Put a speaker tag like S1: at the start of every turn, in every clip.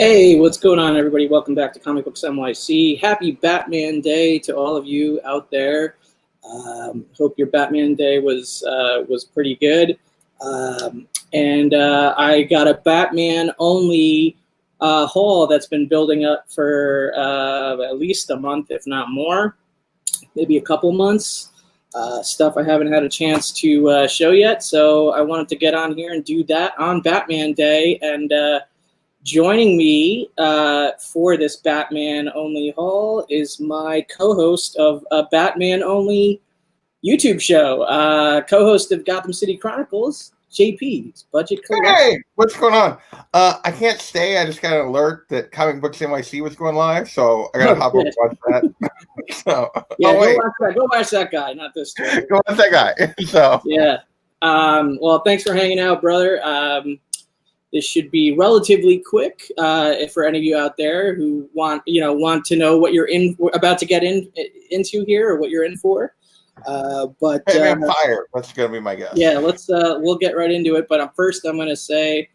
S1: Hey, what's going on, everybody? Welcome back to Comic Books NYC. Happy Batman Day to all of you out there. Hope your Batman Day was pretty good. I got a Batman only haul that's been building up for at least a month, if not more, maybe a couple months. Stuff I haven't had a chance to show yet, so I wanted to get on here and do that on Batman Day. And joining me for this Batman-only haul is my co-host of a Batman-only YouTube show, co-host of Gotham City Chronicles, JP, Budget Collector.
S2: Hey, what's going on? I can't stay. I just got an alert that Comic Books NYC was going live, so I gotta hop over and watch that. So,
S1: yeah, go watch that guy, not this guy.
S2: Go watch that guy. So
S1: yeah. Well, thanks for hanging out, brother. This should be relatively quick for any of you out there who want to know what you're about to get into here, or what you're in for. But
S2: hey, man, fire. That's gonna be my guess.
S1: Yeah, we'll get right into it. But first, I'm gonna say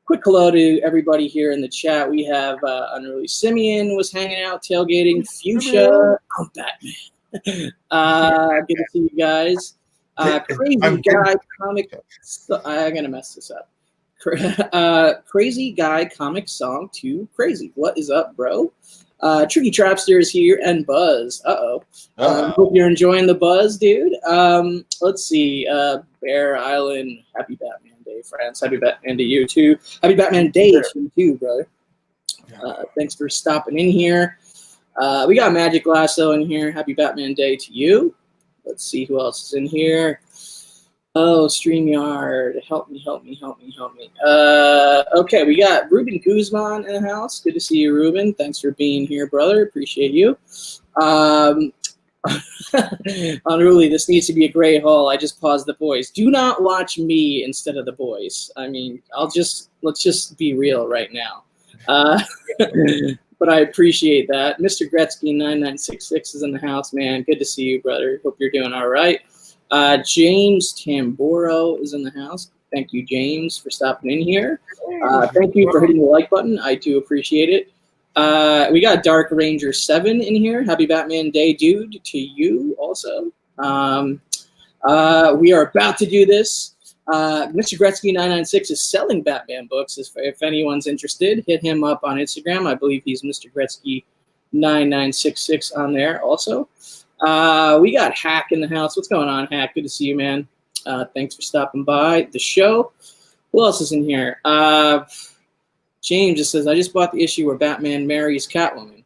S1: quick hello to everybody here in the chat. We have Unruly Simeon was hanging out, tailgating. Fuchsia, I'm Batman. Good to see you guys. Crazy Guy Comic. I'm gonna mess this up. Crazy Guy Comic Song 2 Crazy. What is up, bro? Tricky Trapster is here, and Buzz. Hope you're enjoying the buzz, dude. Let's see. Bear Island. Happy Batman Day, friends. Happy Batman to you too. Happy Batman Day to you too, brother. Thanks for stopping in here. We got Magic Lasso in here. Happy Batman Day to you. Let's see who else is in here. Oh, StreamYard, help me. Okay, we got Ruben Guzman in the house. Good to see you, Ruben. Thanks for being here, brother. Appreciate you. Unruly, this needs to be a great haul. I just paused the boys. Do not watch me instead of the boys. I mean, let's just be real right now. But I appreciate that. Mr. Gretzky 9966 is in the house, man. Good to see you, brother. Hope you're doing all right. James Tamburo is in the house. Thank you, James, for stopping in here. Thank you for hitting the like button. I do appreciate it. We got Dark Ranger 7 in here. Happy Batman Day, dude, to you also. We are about to do this. Mr. Gretzky 996 is selling Batman books. If anyone's interested, hit him up on Instagram. I believe he's Mr. Gretzky 9966 on there also. We got Hack in the house. What's going on, Hack? Good to see you, man. Thanks for stopping by the show. Who else is in here? James just says, I just bought the issue where Batman marries Catwoman.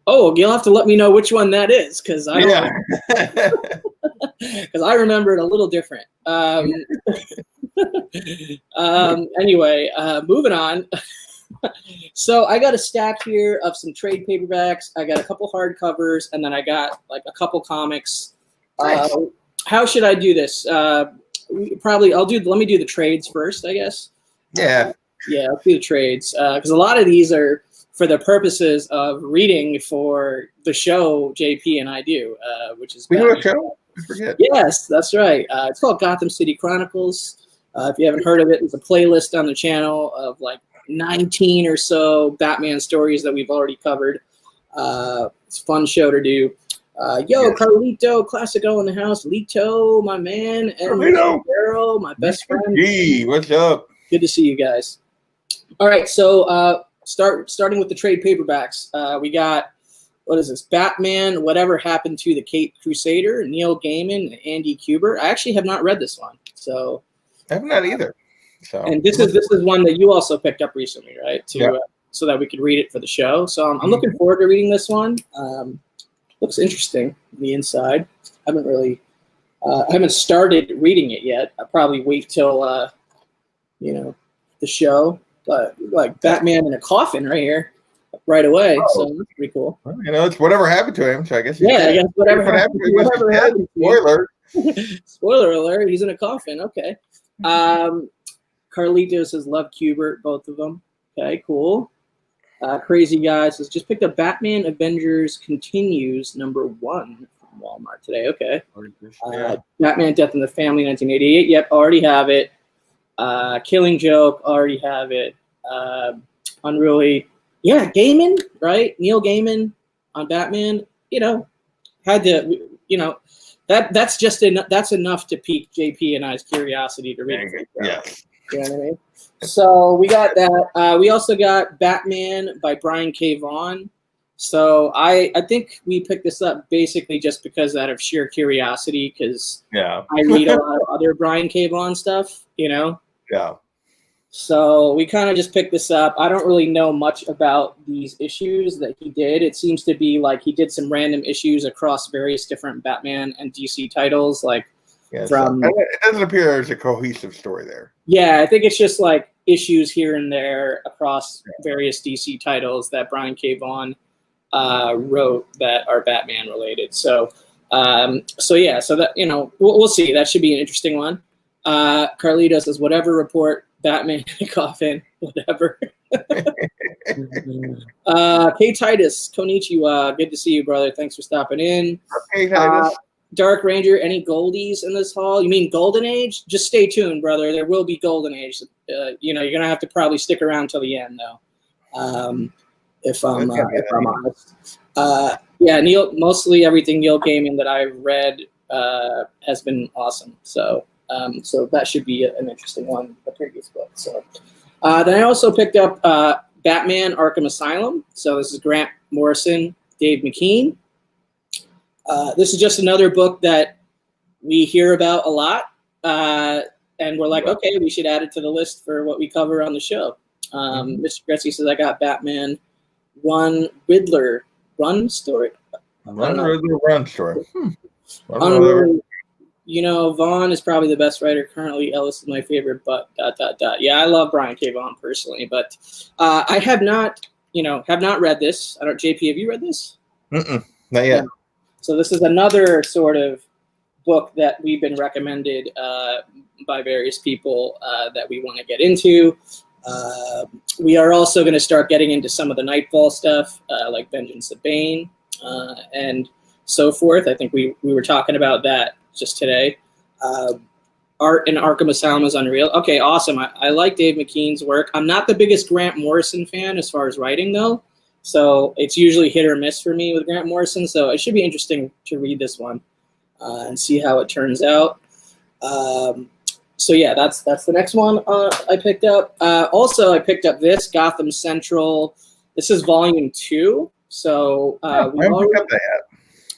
S1: Oh, you'll have to let me know which one that is, because I remember it a little different. Anyway, moving on. So I got a stack here of some trade paperbacks. I got a couple hardcovers, and then I got like a couple comics. Nice. How should I do this? Let me do the trades first, I guess.
S2: Yeah.
S1: I'll do the trades because a lot of these are for the purposes of reading for the show JP and I do, which is
S2: we do a show. I forget.
S1: Yes, that's right. It's called Gotham City Chronicles. If you haven't heard of it, there's a playlist on the channel of like 19 or so Batman stories that we've already covered. It's a fun show to do. Yo, Carlito, Classico in the house. Lito, my man, and Daryl, my best friend.
S2: Hey, what's up?
S1: Good to see you guys. All right, so starting with the trade paperbacks. We got, what is this? Batman, Whatever Happened to the Caped Crusader, Neil Gaiman, and Andy Kubert. I actually have not read this one, so
S2: I have not either. So,
S1: and this is one that you also picked up recently, right? So that we could read it for the show. So I'm looking forward to reading this one. Looks interesting on the inside. I haven't started reading it yet. I'll probably wait till the show. But like Batman in a coffin right here, right away. Oh. So that's pretty cool.
S2: Well, it's whatever happened to him. So I guess
S1: I guess whatever happened to him.
S2: Spoiler.
S1: Spoiler alert, he's in a coffin. Okay. Carlito says, love Kubert, both of them. Okay, cool. Crazy Guy says, just picked up Batman Avengers Continues #1 from Walmart today. Okay. Batman Death in the Family 1988. Yep, already have it. Killing Joke, already have it. Unruly. Yeah, Gaiman, right? Neil Gaiman on Batman. Had to. That's just that's enough to pique JP and I's curiosity to read it.
S2: Yeah.
S1: You know what I mean? So we got that. We also got Batman by Brian K. Vaughan. So I think we picked this up basically just because out of sheer curiosity, because I read a lot of other Brian K. Vaughan stuff,
S2: Yeah.
S1: So we kind of just picked this up. I don't really know much about these issues that he did. It seems to be like he did some random issues across various different Batman and DC titles, like
S2: it doesn't appear there's a cohesive story there.
S1: Yeah, I think it's just like issues here and there across various DC titles that Brian K. Vaughan wrote that are Batman related. So that we'll see. That should be an interesting one. Carlito says, whatever report, Batman in a coffin, whatever. K. Titus, konnichiwa. Good to see you, brother. Thanks for stopping in.
S2: Okay, Titus.
S1: Dark Ranger, any goldies in this haul? You mean Golden Age? Just stay tuned, brother. There will be Golden Age. You're gonna have to probably stick around till the end, though. If I'm honest. Neil. Mostly everything Neil Gaiman that I've read has been awesome. So that should be an interesting one. The previous book. So then I also picked up Batman: Arkham Asylum. So this is Grant Morrison, Dave McKean. This is just another book that we hear about a lot, and we're like, okay, we should add it to the list for what we cover on the show. Mr. Gretzky says, I got Batman One Riddler Run story.
S2: Riddler Run story.
S1: Vaughn is probably the best writer currently. Ellis is my favorite, but ... Yeah, I love Brian K. Vaughan personally, but I have not read this. JP, have you read this?
S2: Not yet.
S1: So this is another sort of book that we've been recommended by various people that we want to get into. We are also going to start getting into some of the Nightfall stuff, like Vengeance of Bane and so forth. I think we were talking about that just today. Art in Arkham Asylum is unreal. Okay, awesome. I like Dave McKean's work. I'm not the biggest Grant Morrison fan as far as writing, though. So it's usually hit or miss for me with Grant Morrison. So it should be interesting to read this one and see how it turns out. So yeah, that's the next one I picked up. Also, I picked up this Gotham Central. This is volume 2. So
S2: I haven't picked up that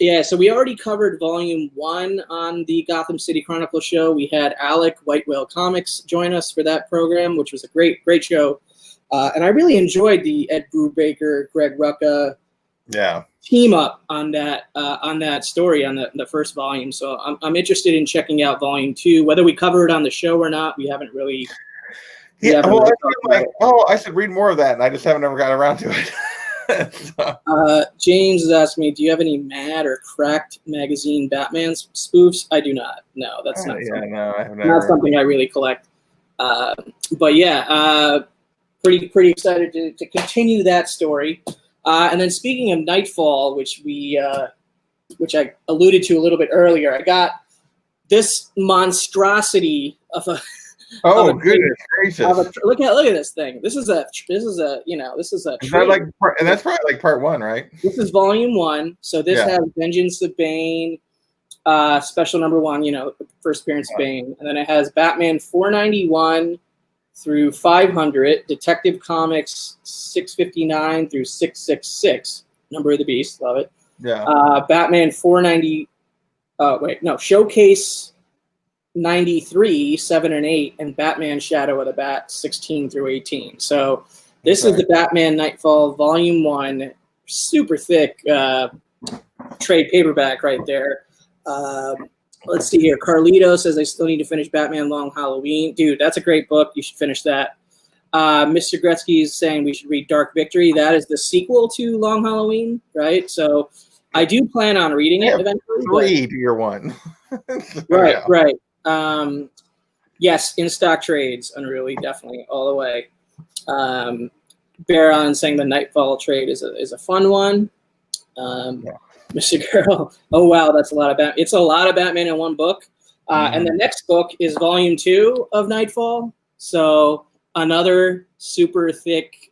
S2: yet.
S1: So we already covered volume 1 on the Gotham City Chronicle show. We had Alec, White Whale Comics, join us for that program, which was a great show. And I really enjoyed the Ed Brubaker, Greg Rucka team up on that story on the first volume. So I'm interested in checking out volume 2. Whether we cover it on the show or not, we haven't really.
S2: I should read more of that, and I just haven't ever gotten around to it.
S1: James is asking me, do you have any Mad or Cracked magazine Batman spoofs? I do not. No, that's not. Not something I really collect. But yeah. Pretty excited to continue that story. And then speaking of Nightfall, which I alluded to a little bit earlier, I got this monstrosity of a.
S2: Oh, goodness gracious!
S1: Look at this thing. This is a.
S2: Is that like? And that's probably like part 1, right?
S1: This is volume 1. So this has Vengeance of Bane, special number 1. First appearance of Bane, and then it has Batman 491. Through 500, Detective Comics 659 through 666, Number of the Beast, love it.
S2: Yeah.
S1: Batman 490, Showcase 93, 7 and 8, and Batman Shadow of the Bat 16 through 18. So this is the Batman Nightfall Volume 1, super thick trade paperback right there. Let's see here. Carlito says, I still need to finish Batman Long Halloween. Dude, that's a great book. You should finish that. Mr. Gretzky is saying we should read Dark Victory. That is the sequel to Long Halloween, right? So I do plan on reading it eventually.
S2: 3 to your 1.
S1: Right. Yes, in stock trades, Unruly, definitely, all the way. Baron saying the Nightfall trade is a fun one. Mr. Girl, oh wow, that's a lot of Batman. It's a lot of Batman in one book. And the next book is volume 2 of Nightfall. So another super thick,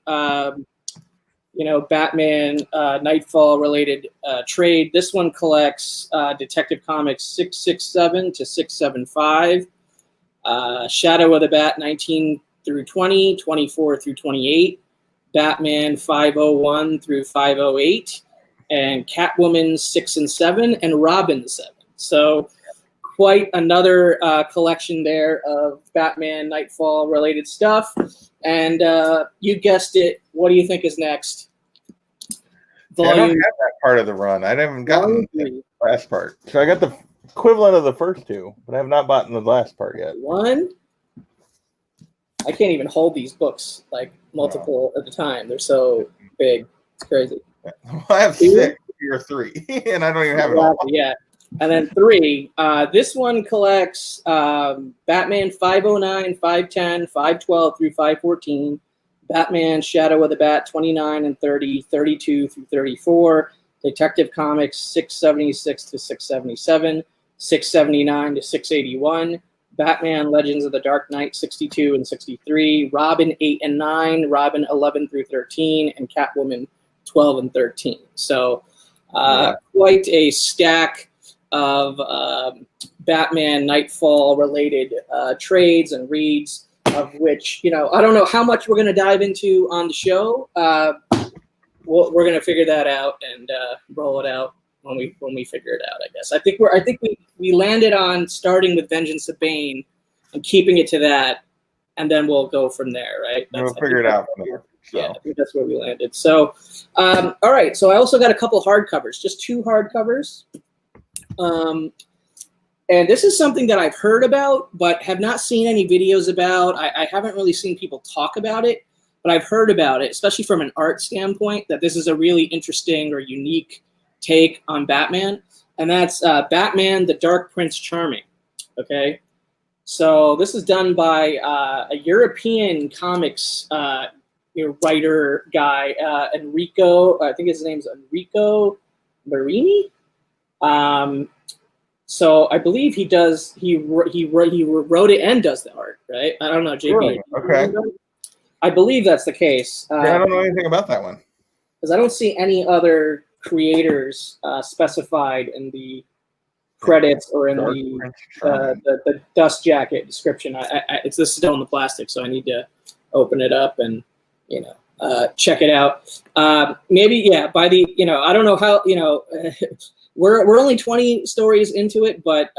S1: Batman Nightfall related trade. This one collects Detective Comics 667 to 675, Shadow of the Bat 19 through 20, 24 through 28, Batman 501 through 508, and Catwoman 6 and 7, and Robin 7. So quite another collection there of Batman Nightfall related stuff. And you guessed it. What do you think is next?
S2: I don't have that part of the run. I haven't gotten the last part. So I got the equivalent of the first two, but I have not bought the last part yet.
S1: I can't even hold these books like multiple at a time. They're so big. It's crazy.
S2: Well, I have 6 or 3, and I don't even have it all.
S1: Yeah. And then 3. This one collects Batman 509, 510, 512 through 514, Batman Shadow of the Bat 29 and 30, 32 through 34, Detective Comics 676 to 677, 679 to 681, Batman Legends of the Dark Knight 62 and 63, Robin 8 and 9, Robin 11 through 13, and Catwoman 12 and 13. So quite a stack of Batman Nightfall related trades and reads, of which, I don't know how much we're going to dive into on the show. We're going to figure that out and roll it out when we figure it out, I guess. I think we landed on starting with Vengeance of Bane and keeping it to that, and then we'll go from there, right?
S2: We'll figure it out from there. So.
S1: Yeah, I think that's where we landed. So, all right. So I also got a couple hardcovers, just 2 hardcovers. And this is something that I've heard about, but have not seen any videos about. I haven't really seen people talk about it, but I've heard about it, especially from an art standpoint, that this is a really interesting or unique take on Batman. And that's Batman, the Dark Prince Charming. Okay. So this is done by a European comics writer guy, Enrico. I think his name's Enrico Marini. So I believe he wrote it and does the art, right? I don't know, JP.
S2: Really? Okay.
S1: I believe that's the case.
S2: I don't know anything about that one.
S1: Because I don't see any other creators specified in the credits or in the dust jacket description. This is still in the plastic, so I need to open it up and check it out. Maybe by the I don't know how we're only 20 stories into it, but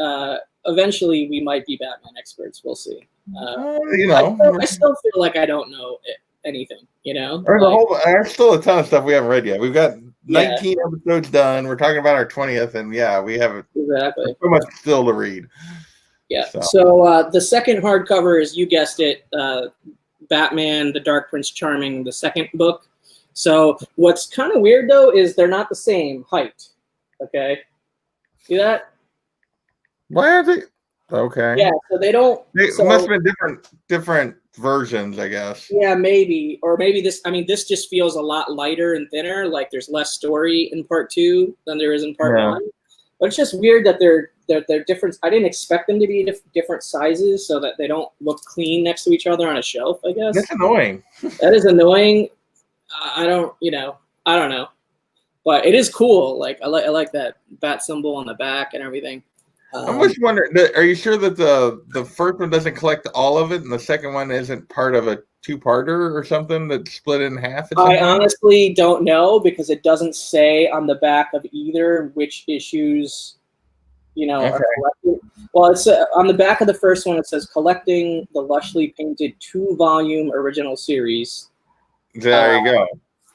S1: eventually we might be Batman experts. We'll see. I still feel like I don't know anything.
S2: There's still a ton of stuff we haven't read yet. We've got 19 episodes done. We're talking about our 20th, and we have so much still to read.
S1: Yeah. So the second hardcover is, you guessed it, Batman, the Dark Prince Charming, the second book. So what's kind of weird though is they're not the same height. Okay. See that?
S2: Why are they? Okay.
S1: Yeah. So they don't.
S2: It must have been different versions, I guess.
S1: Yeah, maybe. Or maybe this. I mean, this just feels a lot lighter and thinner. Like there's less story in part 2 than there is in part 1. But it's just weird that they're different. I didn't expect them to be different sizes so that they don't look clean next to each other on a shelf, I guess.
S2: That's annoying.
S1: That is annoying. I don't know. But it is cool. Like I like that bat symbol on the back and everything.
S2: I'm just wondering, are you sure that the first one doesn't collect all of it and the second one isn't part of a 2-parter or something that's split in half?
S1: I honestly don't know, because it doesn't say on the back of either which issues, are collected. Well, it's on the back of the first one. It says collecting the lushly painted 2-volume original series.
S2: There you go.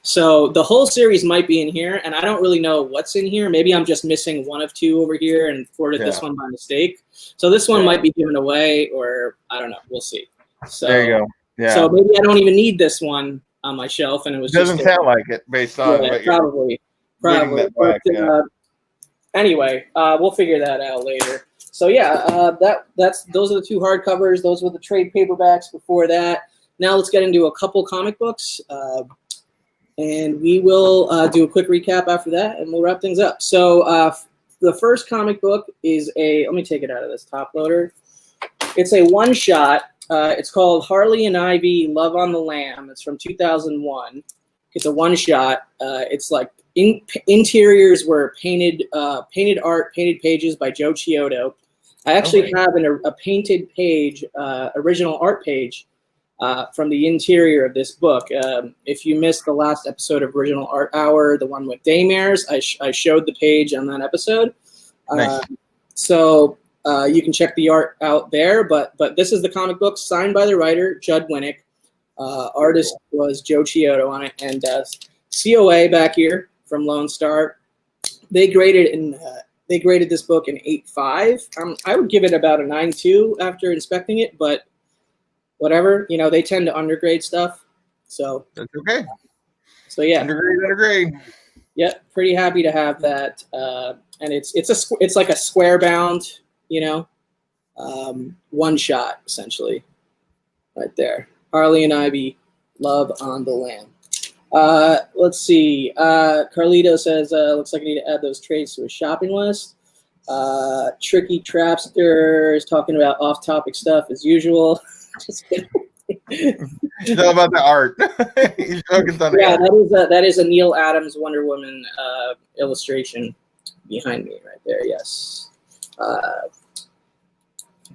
S1: So the whole series might be in here, and I don't really know what's in here. Maybe I'm just missing one of 2 over here and forwarded this one by mistake. So this one might be given away, or I don't know. We'll see. So
S2: there you go. Yeah.
S1: So maybe I don't even need this one on my shelf, and it was
S2: doesn't sound like it based on what
S1: probably. But anyway, we'll figure that out later. So those are the 2 hardcovers. Those were the trade paperbacks before that. Now let's get into a couple comic books. And we will do a quick recap after that, and we'll wrap things up. So the first comic book is let me take it out of this top loader. It's a one-shot It's called Harley and Ivy, Love on the Lam. It's from 2001. It's a one-shot. It's like interiors were painted art, painted pages by Joe Chiodo. I actually have a painted page, original art page from the interior of this book. If you missed the last episode of Original Art Hour, the one with Daymares, I showed the page on that episode.
S2: Nice.
S1: So you can check the art out there. But this is the comic book signed by the writer, Judd Winnick. Artist was Joe Chiodo on it. And COA back here from Lone Star, they graded this book an 8.5. I would give it about a 9.2 after inspecting it, but whatever, they tend to undergrade stuff. So
S2: that's okay.
S1: So yeah,
S2: undergrade.
S1: Yeah, pretty happy to have that. And it's like a square bound, one shot essentially, right there. Harley and Ivy, Love on the Lam. Let's see. Carlito says, looks like I need to add those trades to a shopping list. Tricky Trapster is talking about off-topic stuff as usual. Just kidding.
S2: It's all about the art.
S1: Yeah, that is a Neil Adams Wonder Woman illustration behind me right there. Yes.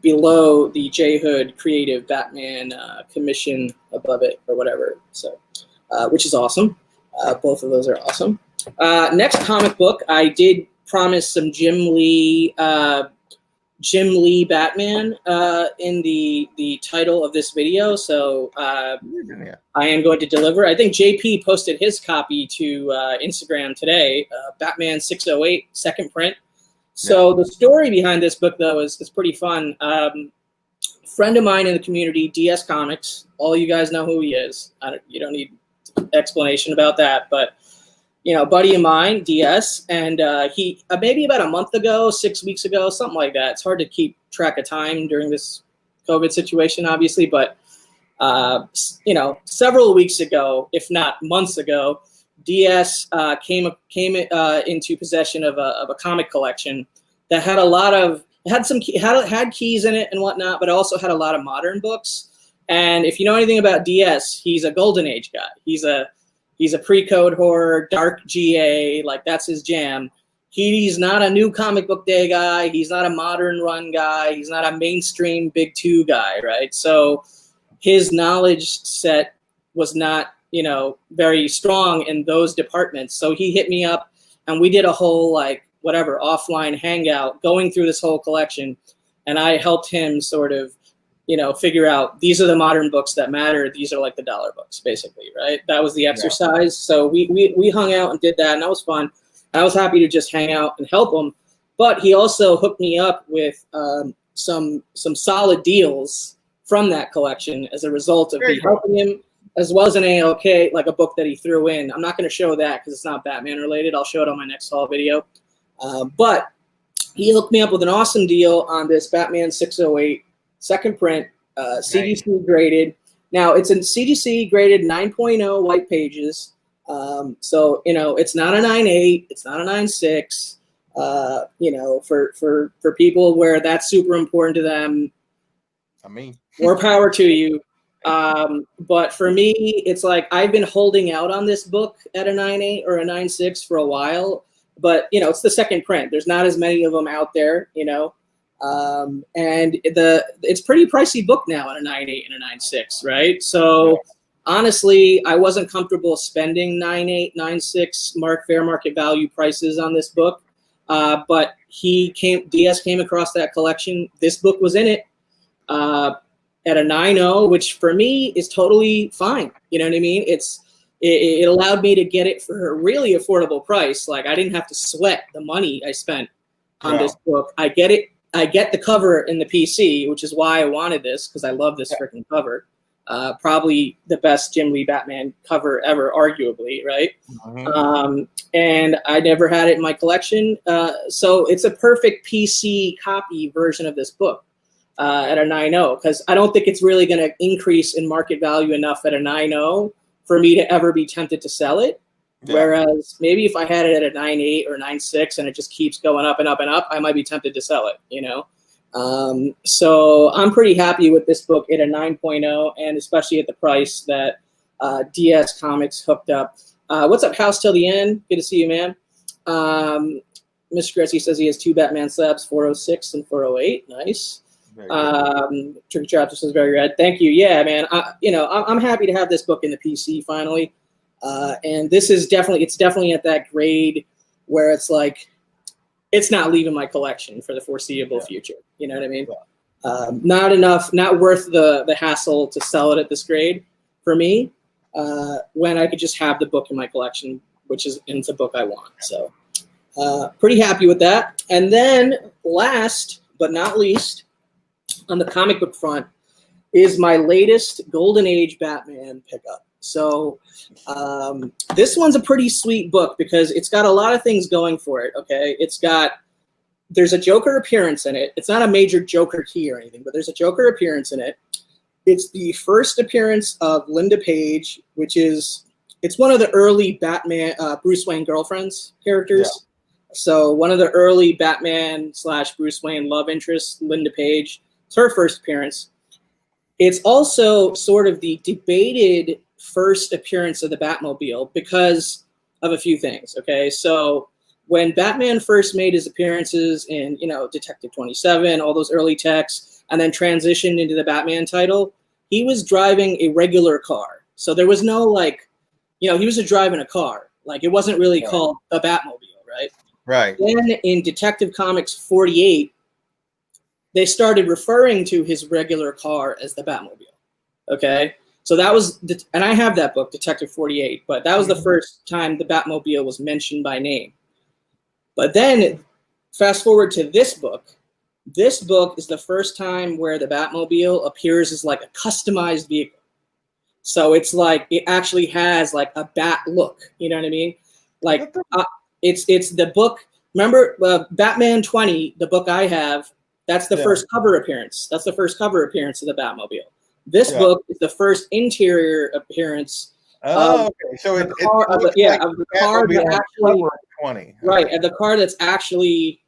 S1: Below the J Hood Creative Batman commission above it or whatever. So, which is awesome. Both of those are awesome. Next comic book, I did promise some Jim Lee Batman in the title of this video, so I am going to deliver. I think JP posted his copy to Instagram today, Batman 608 second print. So the story behind this book, though, is pretty fun. Friend of mine in the community, DS Comics, all you guys know who he is. You don't need explanation about that, but buddy of mine, DS, and he maybe about a month ago, 6 weeks ago, something like that. It's hard to keep track of time during this COVID situation, obviously, but several weeks ago, if not months ago, DS came into possession of a comic collection that had had keys in it and whatnot, but also had a lot of modern books. And if you know anything about DS, he's a golden age guy. He's a pre-code horror, dark GA, like that's his jam. He's not a new comic book day guy. He's not a modern run guy. He's not a mainstream big two guy, right? So his knowledge set was not, very strong in those departments. So he hit me up and we did a whole offline hangout going through this whole collection. And I helped him sort of, figure out these are the modern books that matter. These are like the dollar books, basically, right? That was the exercise. Yeah. So we hung out and did that, and that was fun. I was happy to just hang out and help him. But he also hooked me up with some solid deals from that collection as a result of me helping him, as well as an ALK, like a book that he threw in. I'm not going to show that because it's not Batman related. I'll show it on my next haul video. But he hooked me up with an awesome deal on this Batman 608 second print, CGC graded. Now it's in CGC graded 9.0 white pages. So it's not a 9.8, it's not a 9.6. For people where that's super important to them, more power to you. But for me, it's like I've been holding out on this book at a 9.8 or a 9.6 for a while. But it's the second print. There's not as many of them out there, and it's pretty pricey book now at a 9.8 and a 9.6, right? So honestly, I wasn't comfortable spending 9.8, 9.6 fair market value prices on this book. But DS came across that collection. This book was in it at a 9.0, which for me is totally fine. You know what I mean? It allowed me to get it for a really affordable price. Like I didn't have to sweat the money I spent on this book. I get the cover in the PC, which is why I wanted this, because I love this freaking cover. Probably the best Jim Lee Batman cover ever, arguably, right? Mm-hmm. And I never had it in my collection. So it's a perfect PC copy version of this book at a 9.0, because I don't think it's really going to increase in market value enough at a 9.0 for me to ever be tempted to sell it. Yeah. Whereas maybe if I had it at a 9.8 or 9.6 and it just keeps going up and up and up, I might be tempted to sell it, So I'm pretty happy with this book at a 9.0, and especially at the price that DS Comics hooked up. What's up, House Till the End? Good to see you, man. Mr. Gretzky says he has 2 Batman slabs, 406 and 408. Nice. Tricky Chapter says very red. Thank you. Yeah, man. I'm happy to have this book in the PC finally. And this is definitely at that grade where it's like, it's not leaving my collection for the foreseeable future. You know what I mean? Not worth the hassle to sell it at this grade for me, when I could just have the book in my collection, which is it's a book I want. So pretty happy with that. And then last but not least, on the comic book front, is my latest Golden Age Batman pickup. So this one's a pretty sweet book because it's got a lot of things going for it, okay? There's a Joker appearance in it. It's not a major Joker key or anything, but there's a Joker appearance in it. It's the first appearance of Linda Page, it's one of the early Batman, Bruce Wayne girlfriends characters. Yeah. So one of the early Batman / Bruce Wayne love interests, Linda Page. It's her first appearance. It's also sort of the debated first appearance of the Batmobile because of a few things, okay? So when Batman first made his appearances in, Detective 27, all those early texts, and then transitioned into the Batman title, he was driving a regular car. So there was no, he was driving a car. Like, it wasn't really called a Batmobile, right?
S2: Right.
S1: Then in Detective Comics 48, they started referring to his regular car as the Batmobile, okay? So that was, and I have that book, Detective 48, but that was the first time the Batmobile was mentioned by name. But then, fast forward to this book. This book is the first time where the Batmobile appears as like a customized vehicle. So it's like, it actually has like a bat look, you know what I mean? Like, it's the book, remember Batman 20, the book I have, that's the first cover appearance. That's the first cover appearance of the Batmobile. This book is the first interior appearance.
S2: Okay. So
S1: of the car that actually
S2: 20.
S1: Right, and the car that's actually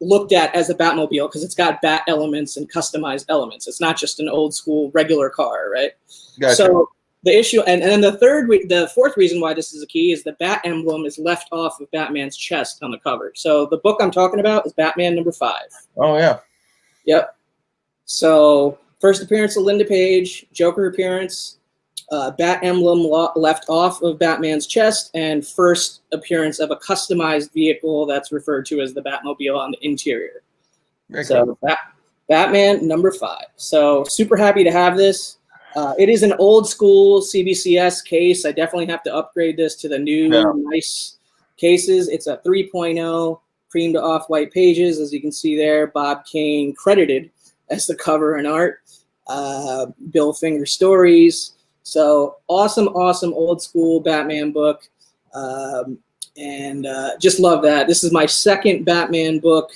S1: looked at as a Batmobile because it's got bat elements and customized elements. It's not just an old school regular car, right?
S2: Gotcha.
S1: So the issue, and then the fourth reason why this is a key is the bat emblem is left off of Batman's chest on the cover. So the book I'm talking about is Batman number 5.
S2: Oh yeah.
S1: Yep. So first appearance of Linda Page, Joker appearance, bat emblem left off of Batman's chest, and first appearance of a customized vehicle that's referred to as the Batmobile on the interior. So Batman number 5. So super happy to have this. It is an old school CBCS case. I definitely have to upgrade this to the new nice cases. It's a 3.0 cream to off-white pages, as you can see there. Bob Kane credited as the cover and art. Bill Finger stories. So awesome old school Batman book. And just love that. This is my second Batman book,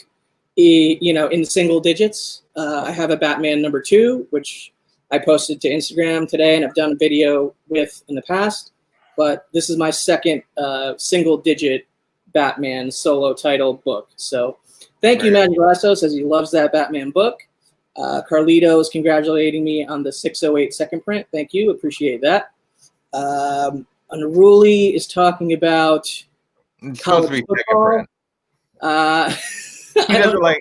S1: in single digits. I have a Batman number 2, which I posted to Instagram today and I've done a video with in the past. But this is my second single digit Batman solo title book. So thank you, Matt Lasso, says he loves that Batman book. Carlito is congratulating me on the 608 second print. Thank you. Appreciate that. Unruly is talking about college football.
S2: He doesn't like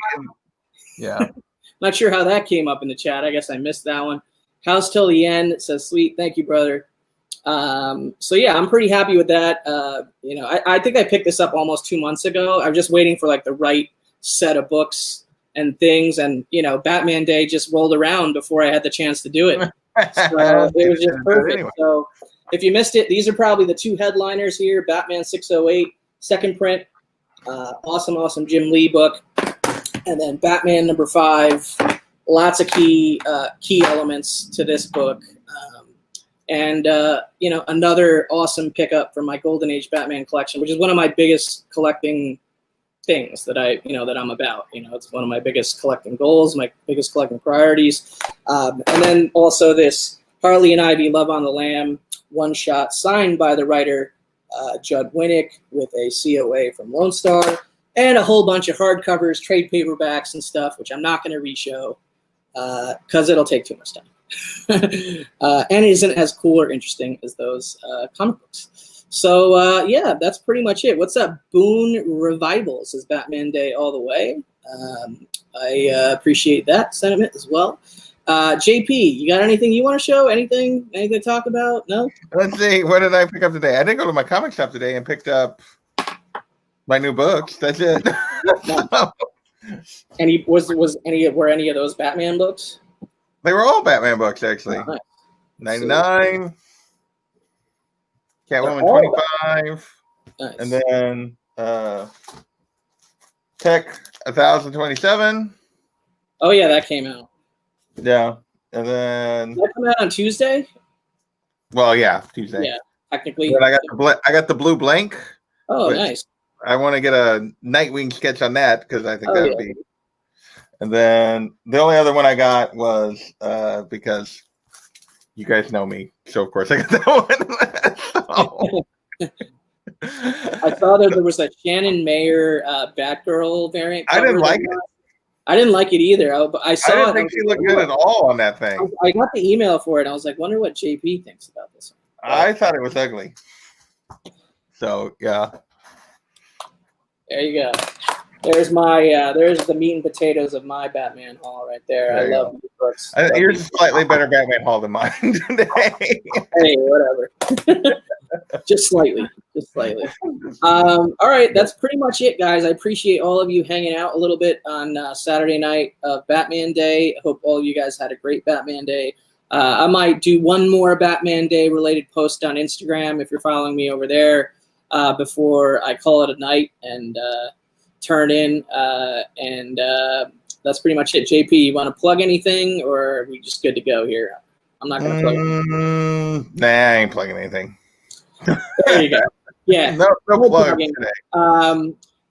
S1: Not sure how that came up in the chat. I guess I missed that one. House Till the End says, sweet. Thank you, brother. So yeah, I'm pretty happy with that. I think I picked this up almost 2 months ago. I'm just waiting for like the right set of books and things, and Batman Day just rolled around before I had the chance to do it. So it was just perfect. Anyway. So if you missed it, these are probably the 2 headliners here. Batman 608 second print, awesome Jim Lee book, and then Batman number 5. Lots of key elements to this book, and another awesome pickup from my Golden Age Batman collection, which is one of my biggest collecting things that I'm about. It's one of my biggest collecting goals, my biggest collecting priorities. And then also this Harley and Ivy Love on the Lamb one-shot signed by the writer Judd Winnick with a COA from Lone Star. and a whole bunch of hardcovers, trade paperbacks, and stuff, which I'm not going to re-show because it'll take too much time. And it isn't as cool or interesting as those comic books. So, yeah, that's pretty much it. What's up? Boone Revival says Batman Day all the way. I appreciate that sentiment as well. JP, you got anything you want to show? Anything to talk about? No?
S2: Let's see. What did I pick up today? I didn't go to my comic shop today and picked up my new books. That's it.
S1: Were any of those Batman books?
S2: They were all Batman books, actually.
S1: Oh, nice.
S2: 99, Catwoman 25,
S1: nice.
S2: And then Tech 1027.
S1: Oh yeah, that came out.
S2: Yeah, and then
S1: Did that come out on Tuesday?
S2: Well, yeah, Tuesday.
S1: Yeah, technically.
S2: But I got the blue blank.
S1: Oh, nice.
S2: I want to get a Nightwing sketch on that because I think that would be. And then the only other one I got was because you guys know me, so of course I got that one.
S1: I saw that there was a Shannon Mayer Batgirl variant.
S2: I didn't like it.
S1: I didn't like it either. I saw
S2: didn't think she looked good at all on that thing.
S1: I got the email for it. And I was like, wonder what JP thinks about this one.
S2: I thought it was ugly. So yeah.
S1: There you go. There's my there's the meat and potatoes of my Batman haul right there. I love these books.
S2: Yours is slightly better Batman haul than mine today.
S1: Hey, whatever. Just slightly. All right, that's pretty much it, guys. I appreciate all of you hanging out a little bit on Saturday night of Batman Day. I hope all of you guys had a great Batman Day. I might do one more Batman Day related post on Instagram if you're following me over there before I call it a night and turn in. And that's pretty much it. JP, you want to plug anything, or are we just good to go here? I'm not going to plug anything.
S2: Nah, I ain't plugging anything.
S1: There you go. Yeah.
S2: No plugging today.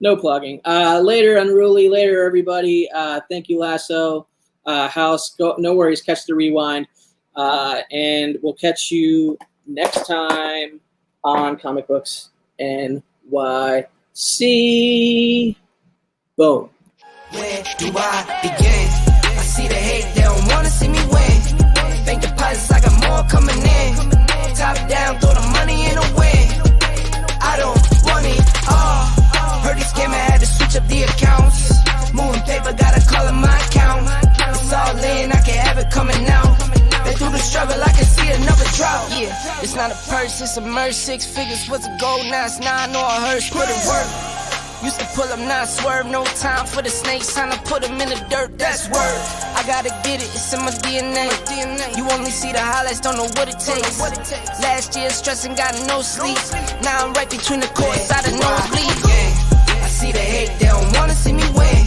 S1: No plugging. Later, Unruly. Later, everybody. Thank you, Lasso. House. Go. No worries. Catch the rewind. And we'll catch you next time on Comic Books NYC. Boom.
S3: Where do I begin? I see the hate, they don't wanna see me win. Bank deposits, I got more coming in. Top down, throw the money in a win. I don't want it all. Heard this game, I had to switch up the accounts. Moving paper, gotta call it my account. It's all in, I can have it coming out. Been through the struggle, I can see another drought. Yeah, it's not a purse, it's a merch. 6 figures was a gold, now it's 9 or a hearse. Put it work. Used to pull up, not swerve. No time for the snakes, time to put them in the dirt. That's word. I gotta get it, it's in my DNA. You only see the highlights, don't know what it takes. Last year stressing, got no sleep. Now I'm right between the courts, out of no bleed. I see the hate, they don't wanna see me win.